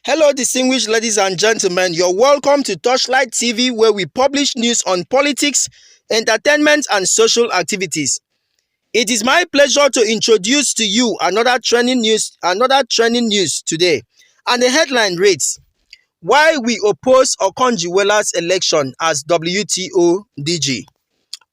Hello, distinguished ladies and gentlemen. You're welcome to Torchlight TV, where we publish news on politics, entertainment, and social activities. It is my pleasure to introduce to you another trending news today. And the headline reads: Why we oppose Okonjo-Iweala's election as WTO DG.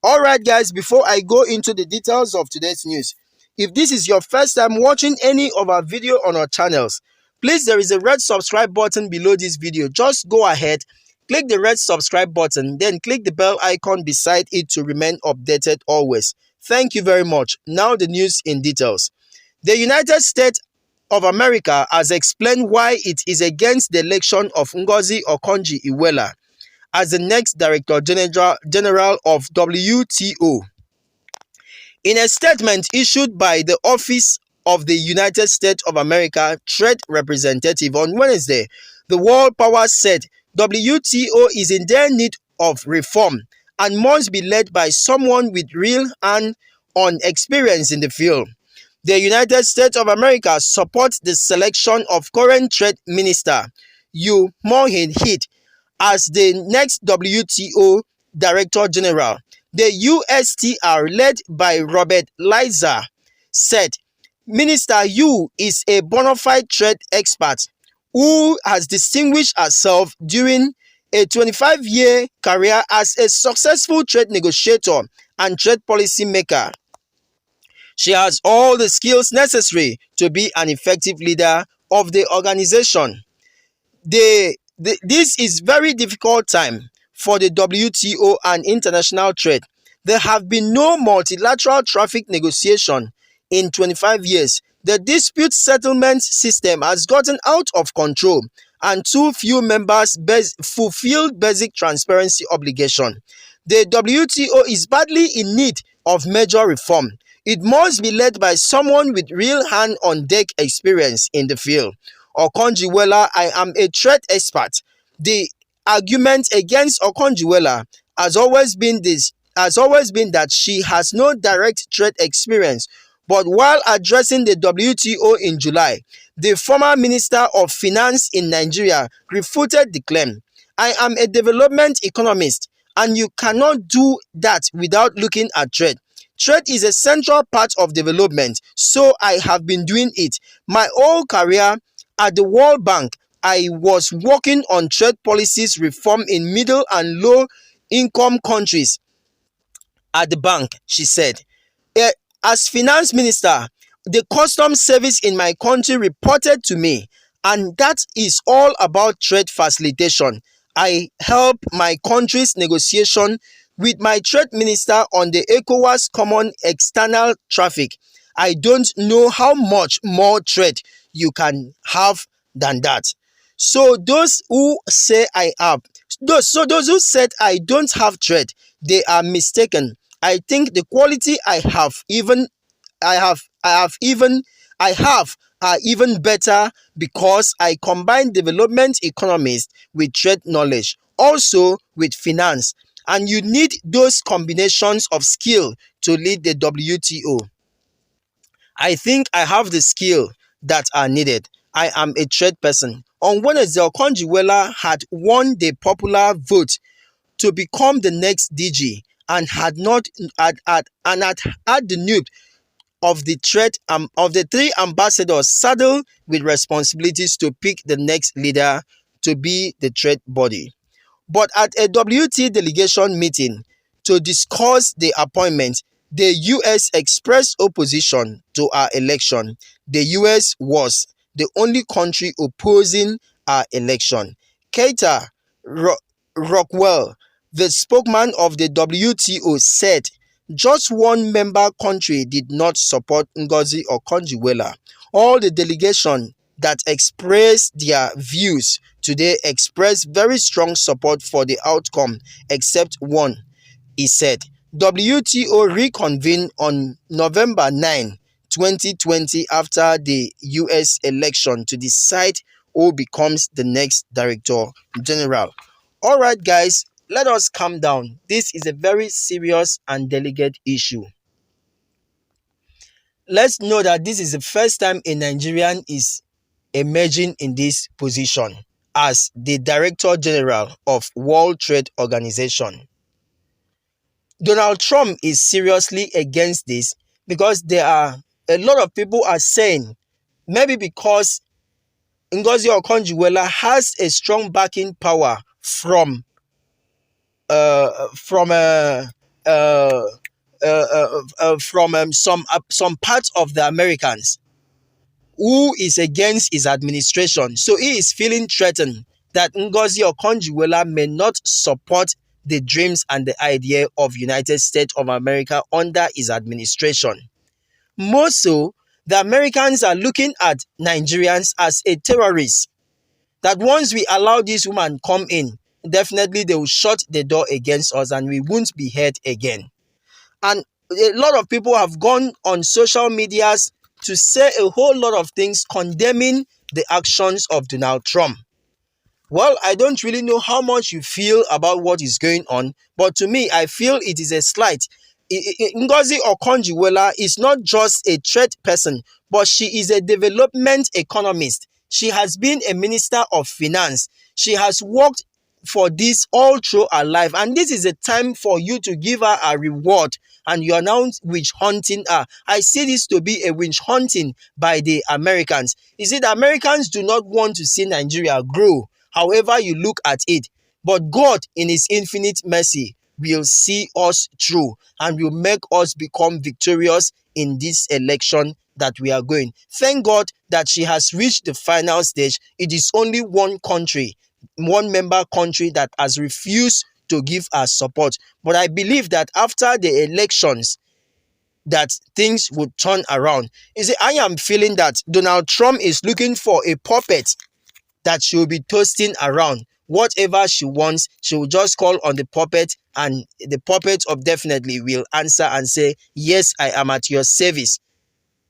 Alright guys, before I go into the details of today's news, if this is your first time watching any of our video on our channels, please, there is a red subscribe button below this video. Just go ahead, click the red subscribe button, then click the bell icon beside it to remain updated always. Thank you very much. Now the news in details. The United States of America has explained why it is against the election of Ngozi Okonjo-Iweala as the next Director General of WTO. In a statement issued by the Office of the United States of America Trade Representative on Wednesday, the world power said WTO is in dire need of reform and must be led by someone with real hands-on experience in the field. The United States of America supports the selection of current Trade Minister Myung-her as the next WTO Director General. The USTR, led by Robert Lighthizer, said Minister Yu is a bona fide trade expert who has distinguished herself during a 25-year career as a successful trade negotiator and trade policy maker. She has all the skills necessary to be an effective leader of the organization. This is very difficult time for the WTO and international trade. There have been no multilateral traffic negotiation in 25 years. The dispute settlement system has gotten out of control and too few members fulfill basic transparency obligation. The WTO is badly in need of major reform. It must be led by someone with real hand-on-deck experience in the field. Okonjo-Iweala, I am a trade expert. The argument against Okonjo-Iweala has always been that she has no direct trade experience. But while addressing the WTO in July, the former Minister of Finance in Nigeria refuted the claim. I am a development economist, and you cannot do that without looking at trade. Trade is a central part of development, so I have been doing it. My whole career at the World Bank, I was working on trade policies reform in middle and low income countries at the bank, she said. As finance minister, the customs service in my country reported to me, and that is all about trade facilitation. I help my country's negotiation with my trade minister on the ECOWAS common external traffic. I don't know how much more trade you can have than that. So those who said who said I don't have trade, they are mistaken. I think the quality I have are even better because I combine development economics with trade knowledge, also with finance, and you need those combinations of skill to lead the WTO. I think I have the skill that are needed. I am a trade person. On Wednesday, Okonjo-Iweala had won the popular vote to become the next DG and had the news of the three ambassadors saddled with responsibilities to pick the next leader to be the trade body. But at a WTO delegation meeting to discuss the appointment, the US expressed opposition to our election. The US was the only country opposing our election. Keita Rockwell, the spokesman of the WTO, said just one member country did not support Ngozi Okonjo-Iweala. All the delegation that expressed their views today expressed very strong support for the outcome, except one, he said. WTO reconvened on November 9, 2020 after the US election to decide who becomes the next Director General. Alright guys, let us calm down. This is a very serious and delicate issue. Let's know that this is the first time a Nigerian is emerging in this position as the Director General of World Trade Organization. Donald Trump is seriously against this because there are a lot of people are saying maybe because Ngozi Okonjo-Iweala has a strong backing power from uh, from uh, uh, some parts of the Americans who is against his administration. So he is feeling threatened that Ngozi Okonjo-Iweala may not support the dreams and the idea of United States of America under his administration. More so, the Americans are looking at Nigerians as a terrorist. That once we allow this woman come in, definitely they will shut the door against us and we won't be heard again. And a lot of people have gone on social medias to say a whole lot of things condemning the actions of Donald Trump. Well, I don't really know how much you feel about what is going on, but to me, I feel it is a slight. Ngozi Okonjo-Iweala is not just a trade person, but she is a development economist. She has been a minister of finance. She has worked for this all through her life, and this is a time for you to give her a reward, and you are now witch hunting her. I see this to be a witch hunting by the Americans. You see, the Americans do not want to see Nigeria grow, however you look at it. But God, in his infinite mercy, will see us through and will make us become victorious in this election that we are going. Thank God that she has reached the final stage. It is only one country, one member country that has refused to give her support. But I believe that after the elections, that things would turn around. You see, I am feeling that Donald Trump is looking for a puppet that she will be toasting around. Whatever she wants, she will just call on the puppet, and the puppet of definitely will answer and say, yes, I am at your service.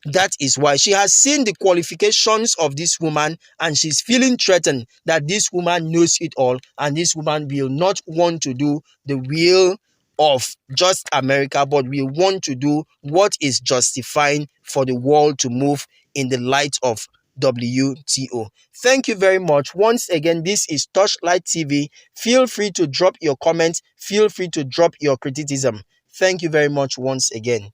That is why she has seen the qualifications of this woman and she's feeling threatened that this woman knows it all and this woman will not want to do the will of just America, but will want to do what is justifying for the world to move in the light of WTO. Thank you very much. Once again, this is Touchlight TV. Feel free to drop your comments. Feel free to drop your criticism. Thank you very much once again.